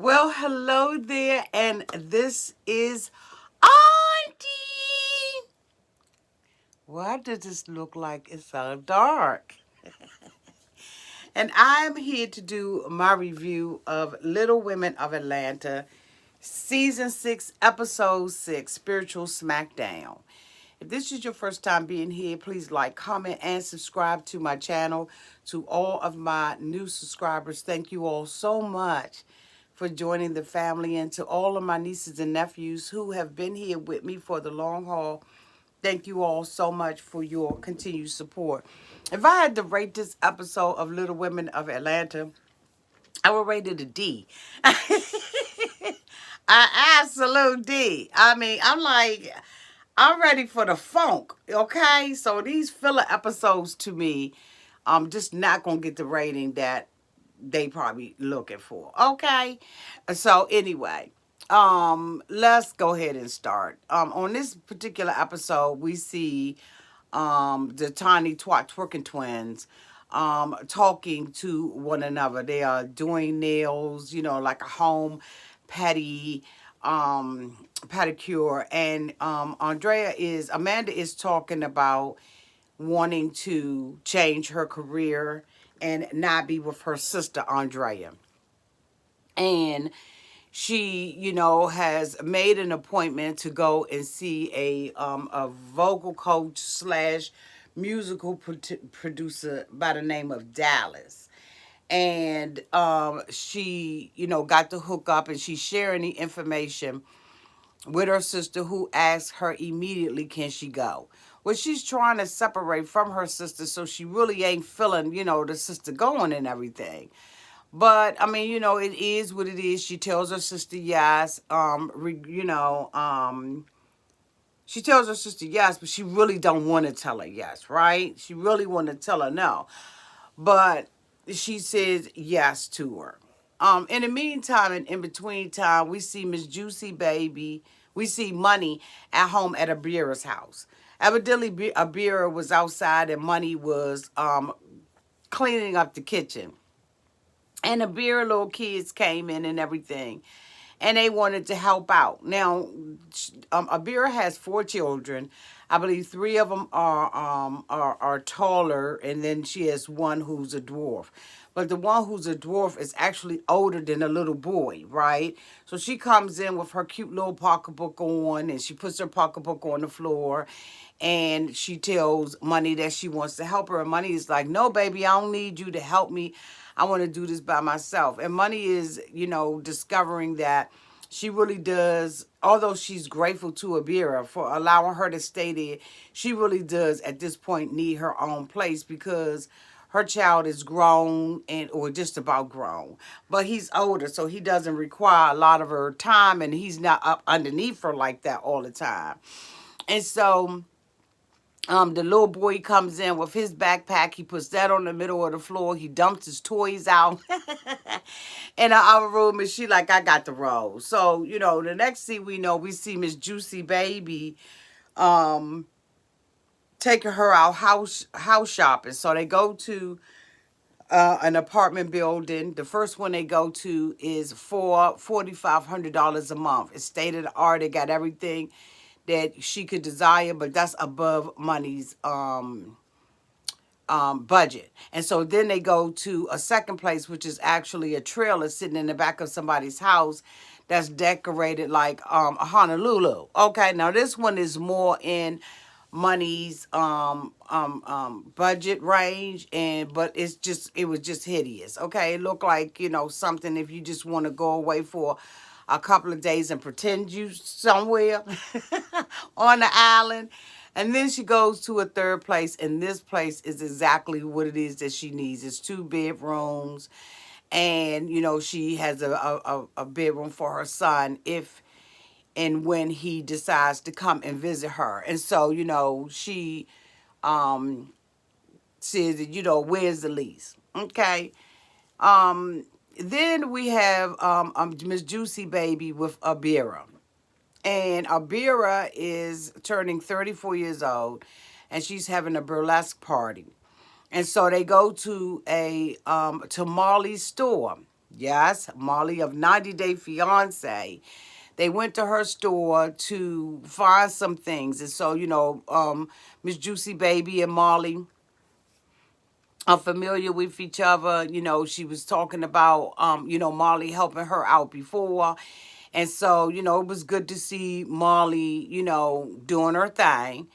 Well, hello there, and this is Auntie. Why does this look like it's so dark? And I'm here to do my review of Little Women of Atlanta, Season 6, Episode 6, Spiritual Smackdown. If this is your first time being here, please like, comment, and subscribe to my channel. To all of my new subscribers, thank you all so much for joining the family. And to all of my nieces and nephews who have been here with me for the long haul, thank you all so much for your continued support. If I had to rate this episode of Little Women of Atlanta, I would rate it a D. An absolute D. I mean, I'm ready for the funk, okay? So these filler episodes to me, just not gonna get the rating that they probably looking for. Okay. So anyway, let's go ahead and start. On this particular episode, we see the tiny twat twerking twins talking to one another. They are doing nails, like a home petty pedicure. And Amanda is talking about wanting to change her career and not be with her sister Andrea. And she, has made an appointment to go and see a vocal coach slash musical producer by the name of Dallas. And she, got to hook up, and she's sharing the information with her sister, who asks her immediately, can she go? Well, she's trying to separate from her sister, so she really ain't feeling, the sister going and everything. But I mean, it is what it is. She tells her sister yes. She tells her sister yes, but she really don't want to tell her yes, right? She really want to tell her no, but she says yes to her. In the meantime, and in between time, we see Miss Juicy Baby. We see Money at home at Abira's house. Evidently, Abira was outside and Money was cleaning up the kitchen. And the beer little kids came in and everything, and they wanted to help out. Now, Abira has 4 children. I believe 3 of them are taller, and then she has one who's a dwarf. But the one who's a dwarf is actually older than a little boy, right? So she comes in with her cute little pocketbook on, and she puts her pocketbook on the floor, and she tells Money that she wants to help her. And Money is like, no, baby, I don't need you to help me. I want to do this by myself. And Money is, discovering that she really does, although she's grateful to Abira for allowing her to stay there, she really does at this point need her own place, because her child is grown or just about grown, but he's older, so he doesn't require a lot of her time, and he's not up underneath her like that all the time. And so the little boy comes in with his backpack. He puts that on the middle of the floor. He dumps his toys out in our room, and she like, I got the roll. So, the next thing we know, we see Miss Juicy Baby taking her out house shopping. So they go to an apartment building. The first one they go to is for $4,500 a month. It's state of the art. They got everything that she could desire, but that's above Money's budget. And so then they go to a second place, which is actually a trailer sitting in the back of somebody's house that's decorated like a Honolulu. Okay, now this one is more in Money's budget range, but it was just hideous. Okay, it looked like, something if you just want to go away for a couple of days and pretend you somewhere on the island. And then she goes to a third place, and this place is exactly what it is that she needs. It's 2 bedrooms, and she has a bedroom for her son if and when he decides to come and visit her. And so, she says that, where's the lease? Okay. Then we have Miss Juicy Baby with Abira. And Abira is turning 34 years old, and she's having a burlesque party. And so they go to a to Marley's store. Yes, Molly of 90 Day Fiance. They went to her store to find some things. And so, Miss Juicy Baby and Molly are familiar with each other. She was talking about, Molly helping her out before. And so, it was good to see Molly, doing her thing.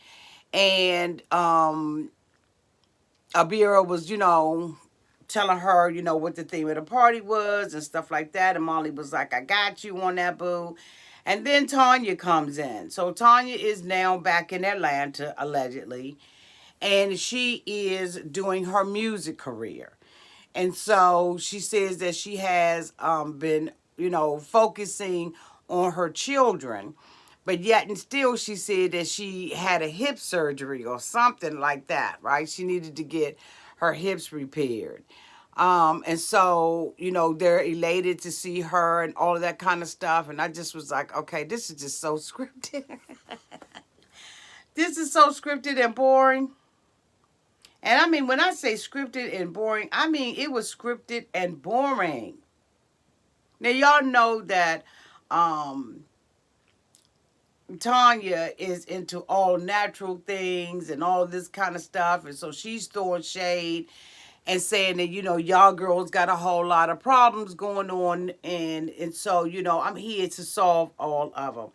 And Abira was, telling her, what the theme of the party was and stuff like that. And Molly was like, I got you on that, boo. And then Tanya comes in. So Tanya is now back in Atlanta, allegedly, and she is doing her music career. And so she says that she has been, focusing on her children. But yet and still, she said that she had a hip surgery or something like that, right? She needed to get her hips repaired. And so, they're elated to see her and all of that kind of stuff. And I just was like, okay, this is just so scripted. This is so scripted and boring. And I mean, when I say scripted and boring, I mean it was scripted and boring. Now y'all know that Tanya is into all natural things and all this kind of stuff, and so she's throwing shade and saying that y'all girls got a whole lot of problems going on, and so I'm here to solve all of them.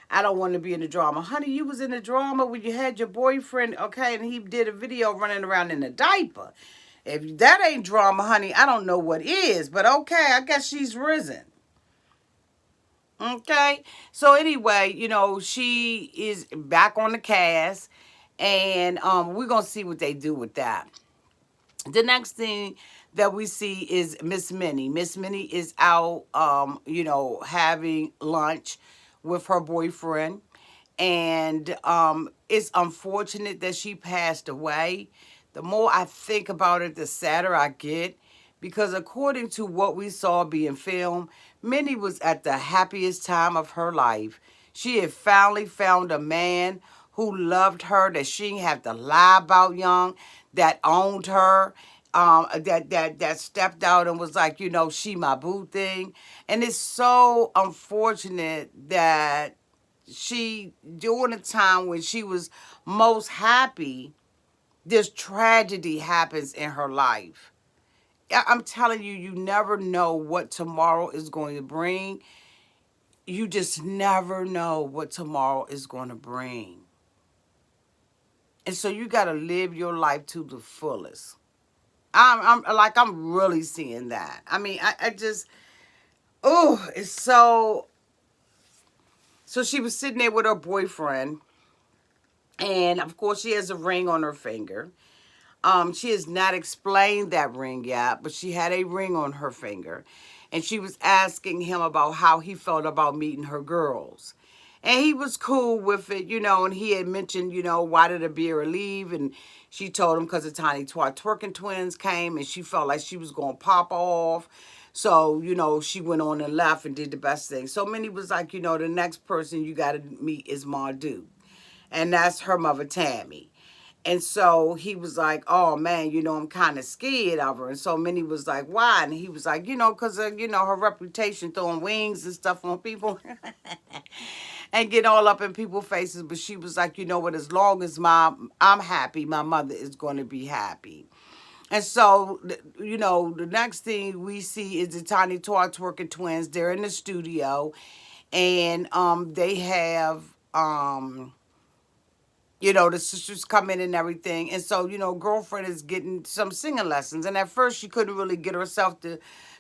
I don't want to be in the drama. Honey, you was in the drama when you had your boyfriend, okay, and he did a video running around in a diaper. If that ain't drama, honey, I don't know what is. But okay, I guess she's risen. Okay. So anyway, she is back on the cast, and we're gonna see what they do with that. The next thing that we see is Miss Minnie. Miss Minnie is out, having lunch with her boyfriend. And it's unfortunate that she passed away. The more I think about it, the sadder I get. Because according to what we saw being filmed, Minnie was at the happiest time of her life. She had finally found a man who loved her, that she didn't have to lie about, young, that owned her, that stepped out and was like, she my boo thing. And it's so unfortunate that she, during a time when she was most happy, this tragedy happens in her life. I'm telling you, you never know what tomorrow is going to bring. You just never know what tomorrow is going to bring. And so you got to live your life to the fullest. I'm really seeing that. I mean, I just, oh, it's so. So she was sitting there with her boyfriend, and of course she has a ring on her finger. She has not explained that ring yet, but she had a ring on her finger. And she was asking him about how he felt about meeting her girls. And he was cool with it, and he had mentioned, why did Abira leave? And she told him because the Tiny Twat Twerking twins came and she felt like she was going to pop off. So, she went on and left and did the best thing. So Minnie was like, the next person you got to meet is Mardu. And that's her mother, Tammy. And so he was like, oh, man, I'm kind of scared of her. And so Minnie was like, why? And he was like, because of, her reputation throwing wings and stuff on people and get all up in people's faces. But she was like, what, as long as I'm happy, my mother is going to be happy. And so, the next thing we see is the Tiny Twat Twerking twins. They're in the studio, and they have... the sisters come in and everything. And so, girlfriend is getting some singing lessons. And at first she couldn't really get herself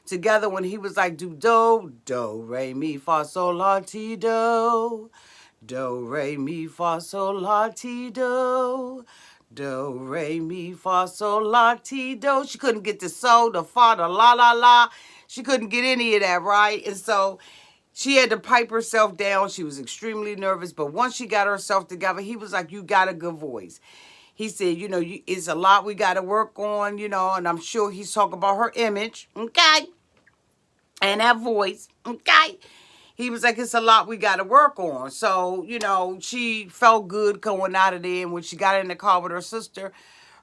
together when he was like, do, re, mi, fa, sol, la, ti, do. Do, re, mi, fa, sol, la, ti, do. Do, re, mi, fa, sol, la, ti, do. She couldn't get the so, the fa, the la, la, la. She couldn't get any of that, right? And so she had to pipe herself down. She was extremely nervous. But once she got herself together, he was like, you got a good voice. He said, it's a lot we got to work on, and I'm sure he's talking about her image, okay? And that voice, okay? He was like, it's a lot we got to work on. So, she felt good going out of there. And when she got in the car with her sister,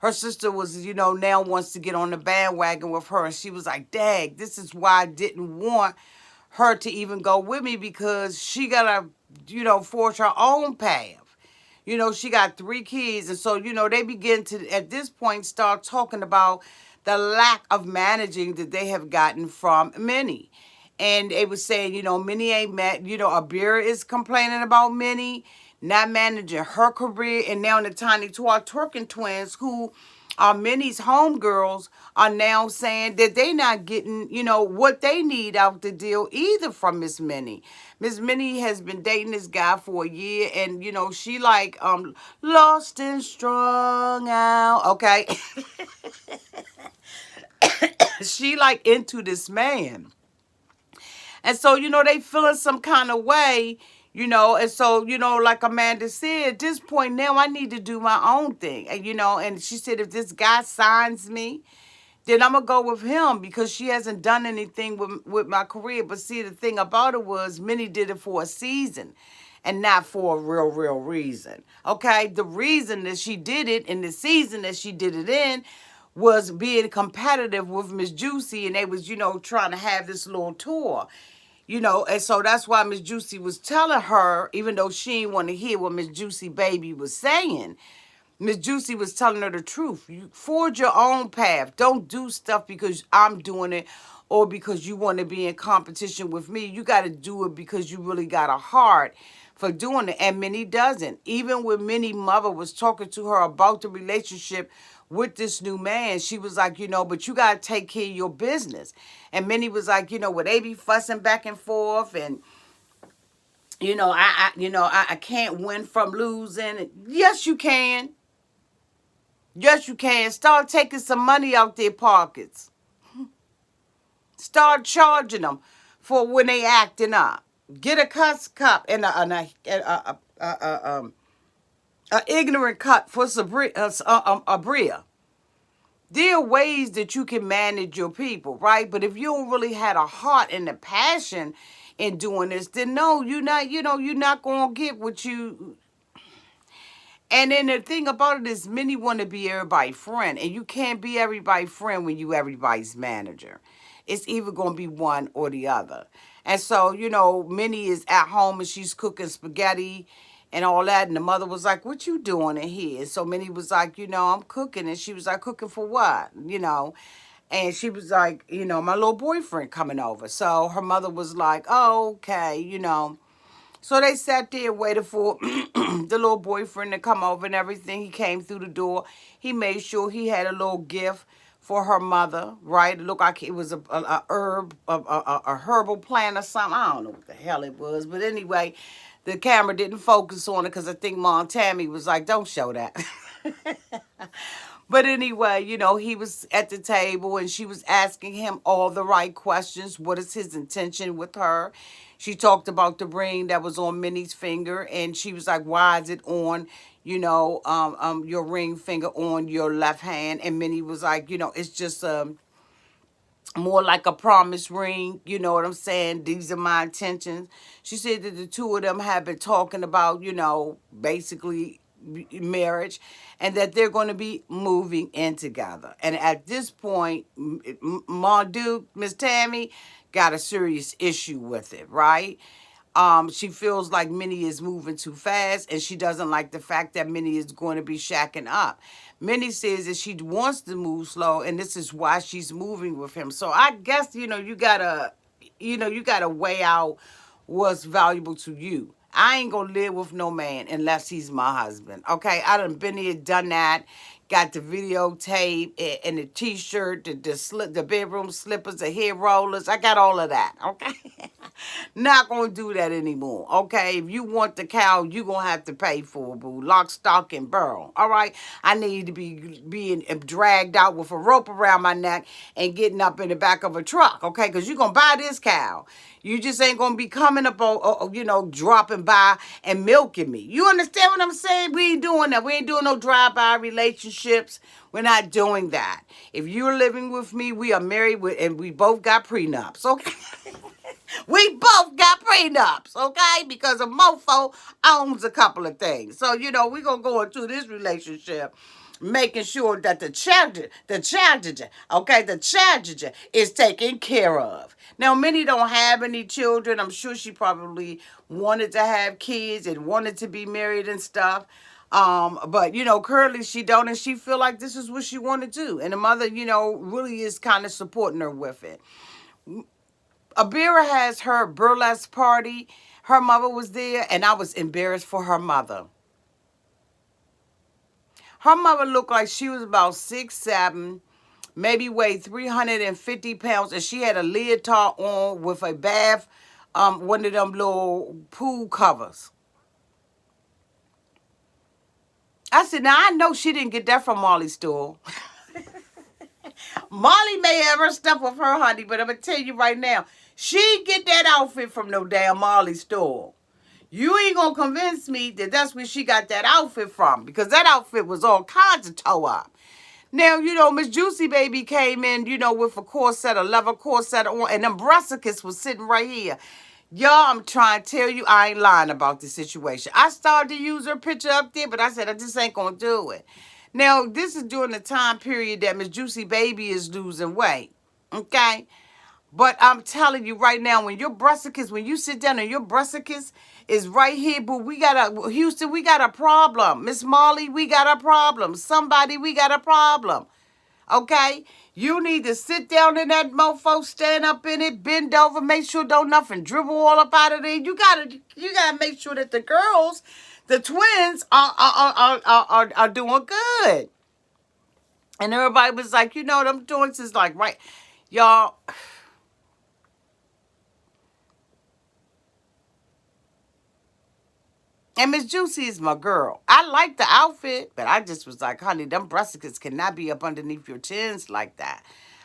her sister was, now wants to get on the bandwagon with her. And she was like, dang, this is why I didn't want her to even go with me, because she got to, forge her own path. She got 3 kids. And so, they begin to, at this point, start talking about the lack of managing that they have gotten from Minnie. And they were saying, Minnie ain't met, Abira is complaining about Minnie not managing her career. And now the Tiny Twerking twins, who are Minnie's homegirls, are now saying that they not getting, what they need out the deal either from Miss Minnie. Miss Minnie has been dating this guy for a year, and she like lost and strung out. Okay. She like into this man. And so, they feeling some kind of way, and so, like Amanda said, at this point now I need to do my own thing. And, and she said, if this guy signs me, then I'm going to go with him, because she hasn't done anything with my career. But see, the thing about it was Minnie did it for a season and not for a real reason. Okay. The reason that she did it in the season that she did it in was being competitive with Miss Juicy, and they was, trying to have this little tour. And so that's why Miss Juicy was telling her, even though she didn't want to hear what Miss Juicy baby was saying, Miss Juicy was telling her the truth. You forge your own path. Don't do stuff because I'm doing it or because you want to be in competition with me. You got to do it because you really got a heart for doing it. And Minnie doesn't. Even when Minnie mother was talking to her about the relationship with this new man, she was like, but you got to take care of your business. And Minnie was like, well, they be fussing back and forth, and I can't win from losing. Yes, you can. Yes, you can. Start taking some money out their pockets. Start charging them for when they acting up. Get a cuss cup and a ignorant cut for Abria. There are ways that you can manage your people, right? But if you don't really have a heart and a passion in doing this, then no, you're not gonna get what you. And then the thing about it is, many want to be everybody's friend, and you can't be everybody's friend when you everybody's manager. It's either going to be one or the other. And so, Minnie is at home and she's cooking spaghetti and all that, and the mother was like, what you doing in here? And so Minnie was like, I'm cooking. And she was like, cooking for what? And she was like, my little boyfriend coming over. So her mother was like, oh, okay. So they sat there and waited for the little boyfriend to come over and everything. He came through the door. He made sure he had a little gift for her mother, right? It looked like it was a herb, a herbal plant or something. I don't know what the hell it was. But anyway, the camera didn't focus on it because I think Mom Tammy was like, don't show that. But anyway, he was at the table and she was asking him all the right questions. What is his intention with her? She talked about the ring that was on Minnie's finger, and she was like, why is it on, your ring finger on your left hand? And Minnie was like, it's just more like a promise ring. You know what I'm saying? These are my intentions. She said that the two of them have been talking about, basically marriage, and that they're going to be moving in together. And at this point, Duke, Miss Tammy, got a serious issue with it, right? She feels like Minnie is moving too fast, and she doesn't like the fact that Minnie is going to be shacking up. Minnie says that she wants to move slow, and this is why she's moving with him. So I guess, you gotta weigh out what's valuable to you. I ain't gonna live with no man unless he's my husband. Okay, I done been here, done that. Got the videotape and the t-shirt, the bedroom slippers, the hair rollers. I got all of that. Okay, not gonna do that anymore. Okay, if you want the cow, you gonna have to pay for it, boo. Lock, stock, and barrel. All right, I need to be being dragged out with a rope around my neck and getting up in the back of a truck. Okay, because you gonna buy this cow. You just ain't going to be coming up, dropping by and milking me. You understand what I'm saying? We ain't doing that. We ain't doing no drive-by relationships. We're not doing that. If you're living with me, we are married and we both got prenups, okay? We both got prenups, okay? Because a mofo owns a couple of things. So, we're going to go into this relationship making sure that the child is taken care of. Now, Minnie don't have any children. I'm sure she probably wanted to have kids and wanted to be married and stuff. But currently she don't, and she feel like this is what she want to do, and the mother, really is kind of supporting her with it. Abira has her burlesque party. Her mother was there, and I was embarrassed for her mother. Her mother looked like she was about 6'7", maybe weighed 350 pounds, and she had a leotard on with a bath, one of them little pool covers. I said, now I know she didn't get that from Molly's store. Molly may have her stuff with her, honey, but I'm going to tell you right now, she get that outfit from no damn Molly store. You ain't going to convince me that that's where she got that outfit from, because that outfit was all kinds of toe up. Now, Miss Juicy Baby came in, with a corset, a leather corset on, and them brassicas was sitting right here. Y'all, I'm trying to tell you, I ain't lying about the situation. I started to use her picture up there, but I said, I just ain't going to do it. Now, this is during the time period that Miss Juicy Baby is losing weight, okay? But I'm telling you right now, when you sit down and your brassicas is right here, but Houston, we got a problem. Miss Molly, we got a problem. Somebody, we got a problem. Okay? You need to sit down in that mofo, stand up in it, bend over, make sure don't nothing dribble all up out of there. You gotta make sure that the girls, the twins, are doing good. And everybody was like, them joints is like, right, y'all. And Miss Juicy is my girl. I like the outfit, but I just was like, honey, them brassicas cannot be up underneath your chins like that.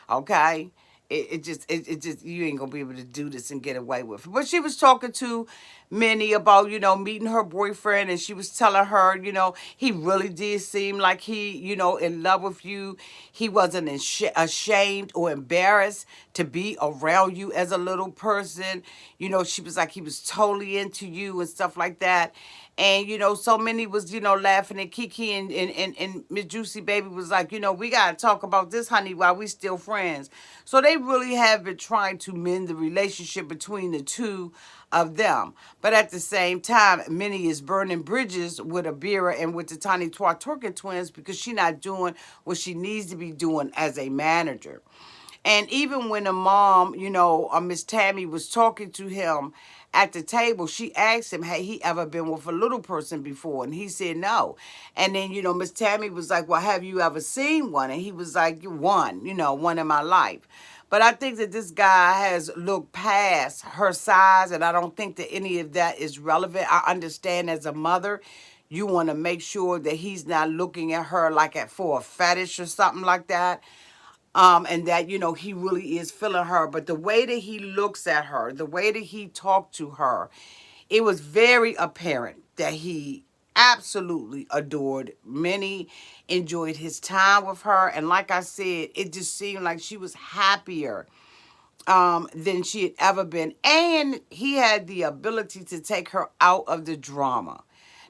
Okay? It just you ain't gonna be able to do this and get away with it. But she was talking to Minnie about, meeting her boyfriend, and she was telling her, he really did seem like he, in love with you. He wasn't ashamed or embarrassed to be around you as a little person. She was like, he was totally into you and stuff like that. And, so Minnie was, laughing, and Kiki and Miss Juicy Baby was like, we got to talk about this, honey, while we still friends. So they really have been trying to mend the relationship between the two of them. But at the same time, Minnie is burning bridges with Abira and with the Tiny Turkin twins because she's not doing what she needs to be doing as a manager. And even when the mom, Miss Tammy was talking to him at the table, she asked him, had he ever been with a little person before? And he said no. And then, Miss Tammy was like, well, have you ever seen one? And he was like, one, one in my life. But I think that this guy has looked past her size, and I don't think that any of that is relevant. I understand as a mother, you want to make sure that he's not looking at her for a fetish or something like that. And that, he really is feeling her. But the way that he looks at her, the way that he talked to her, it was very apparent that he absolutely adored Minnie, enjoyed his time with her. And like I said, it just seemed like she was happier than she had ever been. And he had the ability to take her out of the drama.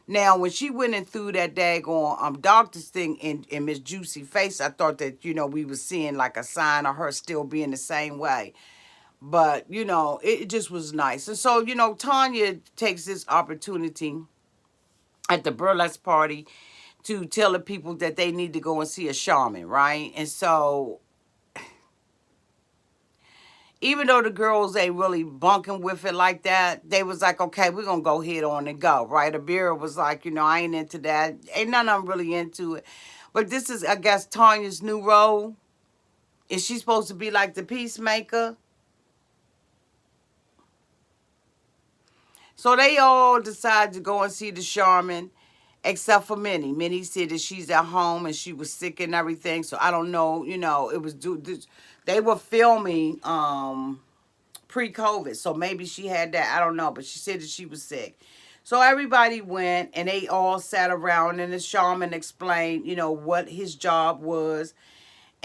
Now, when she went and threw that daggone doctor's thing in Miss Juicy face, I thought that, we were seeing like a sign of her still being the same way. But, it just was nice. And so, Tanya takes this opportunity at the burlesque party to tell the people that they need to go and see a shaman, right? And so, even though the girls ain't really bunking with it like that, they was like, okay, we're going to go head on and go, right? Abira was like, I ain't into that. Ain't none of them really into it. But this is, I guess, Tanya's new role. Is she supposed to be like the peacemaker? So they all decided to go and see the shaman, except for Minnie. Minnie said that she's at home and she was sick and everything. So I don't know, it was they were filming pre-COVID. So maybe she had that. I don't know. But she said that she was sick. So everybody went and they all sat around and the shaman explained, what his job was.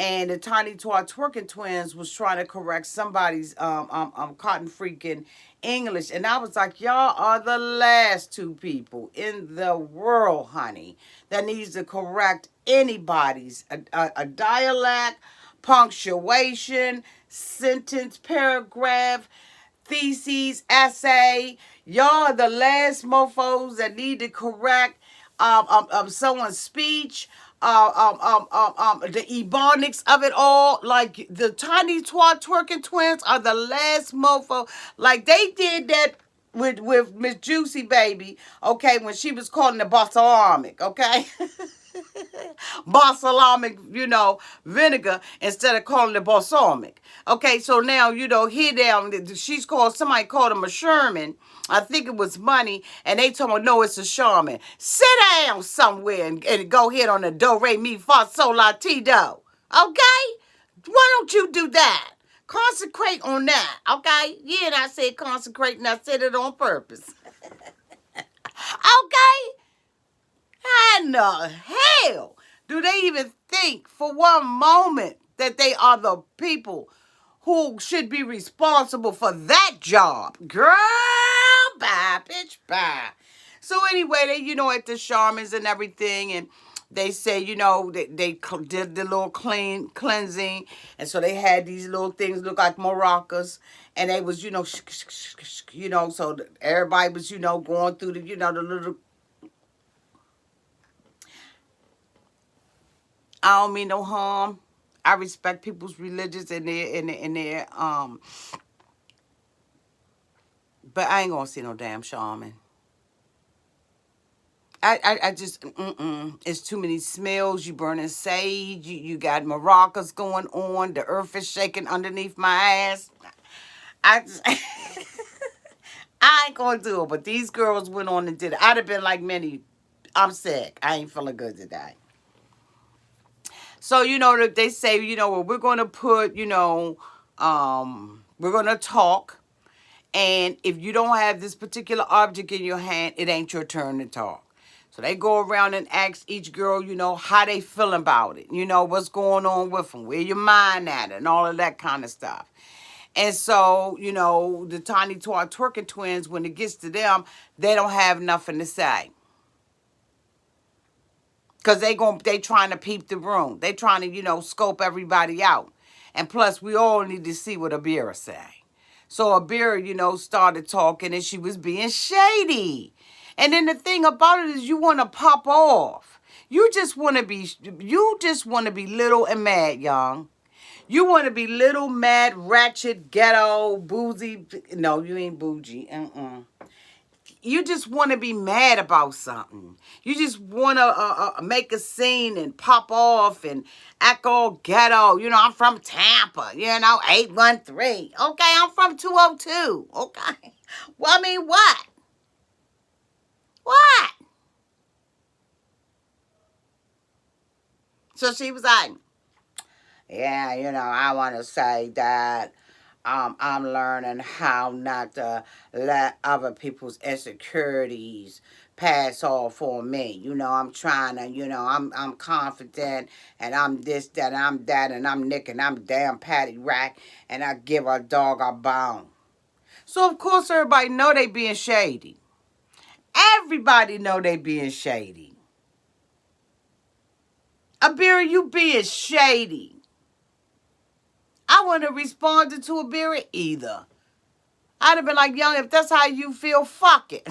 and the Tiny Toy Twerking Twins was trying to correct somebody's cotton freaking English, and I was like, y'all are the last two people in the world, honey, that needs to correct anybody's a dialect, punctuation, sentence, paragraph, theses, essay. Y'all are the last mofos that need to correct someone's speech, the ebonics of it all. Like the Tiny Twat Twerking Twins are the last mofo. Like they did that with Miss Juicy Baby, okay, when she was calling the balsamic, okay? Balsamic, vinegar instead of calling it balsamic. Okay, so now, here down, somebody called him a Sherman. I think it was Money, and they told me, no, it's a Shaman. Sit down somewhere and go ahead on the do, re, mi, fa, sol, la, ti, do. Okay? Why don't you do that? Consecrate on that, okay? Yeah, and I said consecrate, and I said it on purpose. Okay? How in the hell do they even think for one moment that they are the people who should be responsible for that job? Girl, bye, bitch, bye. So anyway, they, at the shamans and everything, and they say, they did the little cleansing, and so they had these little things look like maracas, and they was, so everybody was, going through the, the little. I don't mean no harm. I respect people's religions and their but I ain't gonna see no damn shaman. I just it's too many smells. You burning sage. You got maracas going on. The earth is shaking underneath my ass. I just, I ain't gonna do it. But these girls went on and did it. I'd have been like Minnie. I'm sick. I ain't feeling good today. So, they say, well, we're going to put, we're going to talk. And if you don't have this particular object in your hand, it ain't your turn to talk. So they go around and ask each girl, how they feel about it. What's going on with them, where your mind at, and all of that kind of stuff. And so, the Tiny Toy Twerking Twins, when it gets to them, they don't have nothing to say. Because they trying to peep the room. They trying to, scope everybody out. And plus, we all need to see what Abira say. So Abira, started talking and she was being shady. And then the thing about it is you want to pop off. You just want to be little and mad, young. You want to be little, mad, ratchet, ghetto, boozy. No, you ain't bougie. You just want to be mad about something. You just want to make a scene and pop off and act all ghetto. I'm from Tampa, 813. Okay, I'm from 202. Okay. Well, I mean, what? What? So she was like, yeah, I want to say that I'm learning how not to let other people's insecurities pass off on me. I'm trying to, I'm confident and I'm this, that, and I'm that, and I'm Nick and I'm damn Patty Rack and I give a dog a bone. So of course everybody know they being shady. Everybody know they being shady. Abira, you being shady. I wouldn't have responded to Abira either. I'd have been like, young, if that's how you feel, fuck it.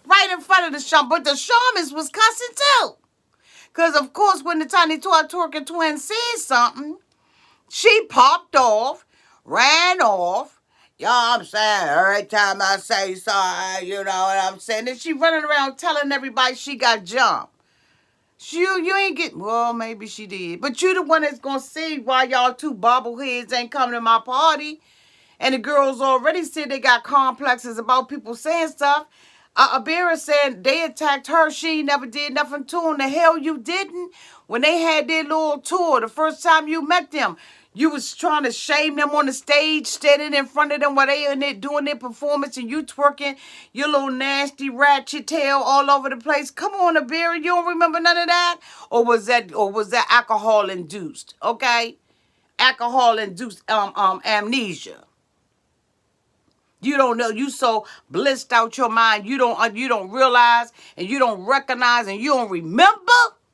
Right in front of the shaman. But the shamans was cussing too. Because, of course, when the Tiny Toy Twerking Twin said something, she popped off, ran off. I'm saying? Every time I say sorry, you know what I'm saying? And she running around telling everybody she got jumped. You ain't get, well, maybe she did. But you the one that's going to see why y'all two bobbleheads ain't coming to my party. And the girls already said they got complexes about people saying stuff. Abira said they attacked her. She never did nothing to them. The hell you didn't. When they had their little tour, the first time you met them, You was trying to shame them on the stage, standing in front of them while they in there doing their performance, and you twerking your little nasty ratchet tail all over the place. Come on, Abira, you don't remember none of that? Or was that alcohol induced? Okay? Alcohol induced amnesia. You don't know. You so blissed out your mind. You don't realize, and you don't recognize, and you don't remember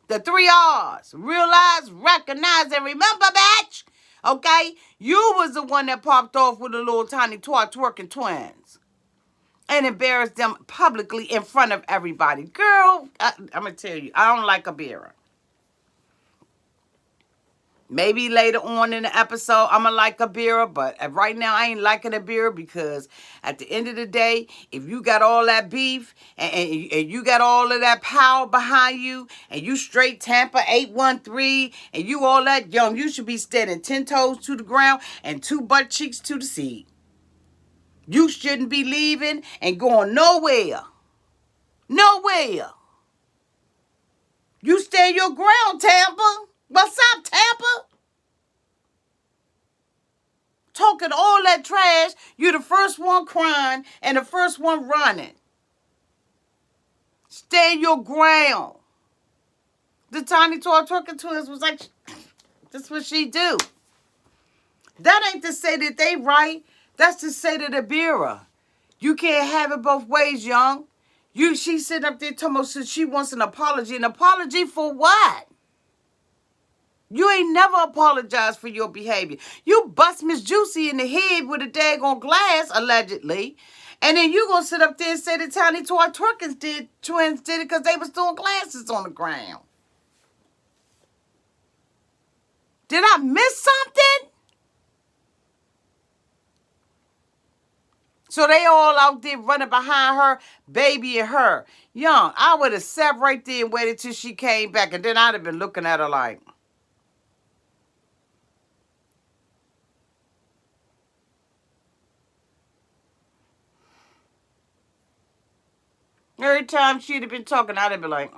the 3 R's. Realize, recognize, and remember, bitch. Okay? You was the one that popped off with the little tiny twerking twins and embarrassed them publicly in front of everybody. Girl, I'm going to tell you, I don't like Abira. Maybe later on in the episode, I'm going to like Abira, but right now I ain't liking Abira because at the end of the day, if you got all that beef and you got all of that power behind you and you straight Tampa 813 and you all that young, you should be standing 10 toes to the ground and 2 butt cheeks to the sea. You shouldn't be leaving and going nowhere. Nowhere. You stand your ground, Tampa. What's up, Tampa? Talking all that trash, you're the first one crying and the first one running. Stand your ground. The Tiny Toy Twerking Twins was like, that's what she do. That ain't to say that they right. That's to say to the Abira. You can't have it both ways, young. She sitting up there talking about she wants an apology. An apology for what? You ain't never apologized for your behavior. You bust Miss Juicy in the head with a daggone glass, allegedly. And then you gonna sit up there and say the Tiny Toy Twerkins twins did it because they was throwing glasses on the ground. Did I miss something? So they all out there running behind her, baby and her. Young, I would have sat right there and waited till she came back, and then I'd have been looking at her like, every time she'd have been talking, I'd have been like,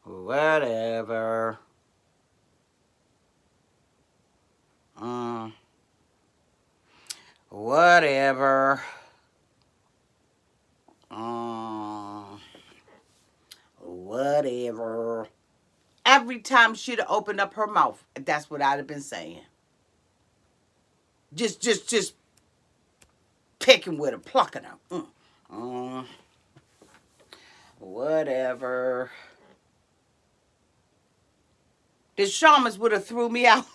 whatever. Whatever. Whatever. Every time she'd have opened up her mouth, that's what I'd have been saying. Just picking with her, plucking her. Whatever. The Shamans would have threw me out.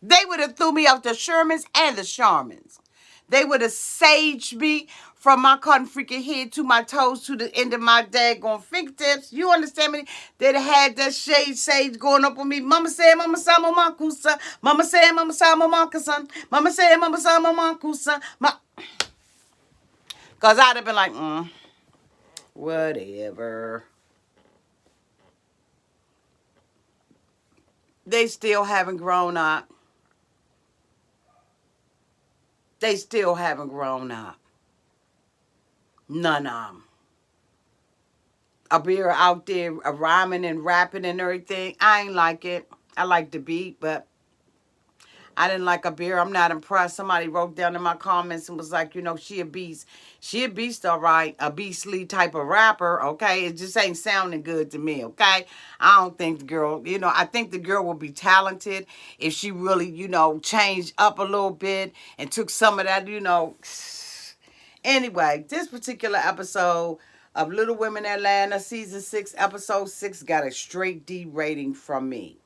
They would have threw me out, the Shermans and the Shamans. They would have saged me from my cotton freaking head to my toes to the end of my daggone fingertips. You understand me? They'd have had that sage going up on me. Mama said, Mama said, Mama kusa. Mama said, Mama said, Mama kusa. Mama said, Mama said, Mama kusa. Because I'd have been like, whatever. They still haven't grown up. They still haven't grown up. None of them. Abira out there rhyming and rapping and everything. I ain't like it. I like the beat, but I didn't like Abira. I'm not impressed. Somebody wrote down in my comments and was like, she a beast. She a beast, all right. A beastly type of rapper, okay? It just ain't sounding good to me, okay? I don't think the girl, I think the girl will be talented if she really, changed up a little bit and took some of that, Anyway, this particular episode of Little Women Atlanta, Season 6, Episode 6, got a straight D rating from me.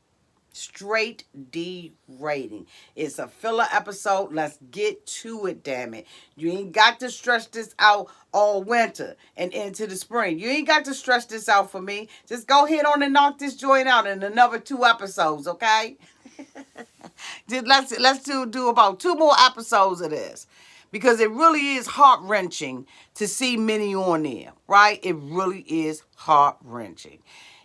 Straight D rating. It's a filler episode. Let's get to it, damn it. You ain't got to stretch this out all winter and into the spring. You ain't got to stretch this out for me. Just go ahead on and knock this joint out in another 2 episodes, okay? Let's do about 2 more episodes of this. Because it really is heart-wrenching to see Minnie on there, right? It really is heart-wrenching.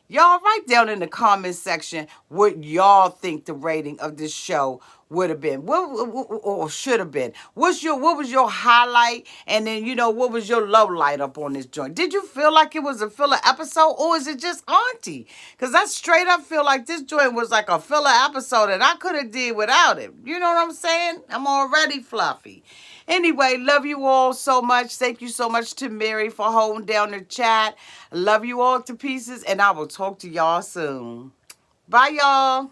Y'all write down in the comment section what y'all think the rating of this show would have been, or should have been. What was your highlight, and then what was your low light up on this joint? Did you feel like it was a filler episode, or is it just auntie? Because I straight up feel like this joint was like a filler episode, and I could have did without it. You know what I'm saying? I'm already fluffy. Anyway, love you all so much. Thank you so much to Mary for holding down the chat. Love you all to pieces, and I will talk to y'all soon. Bye, y'all.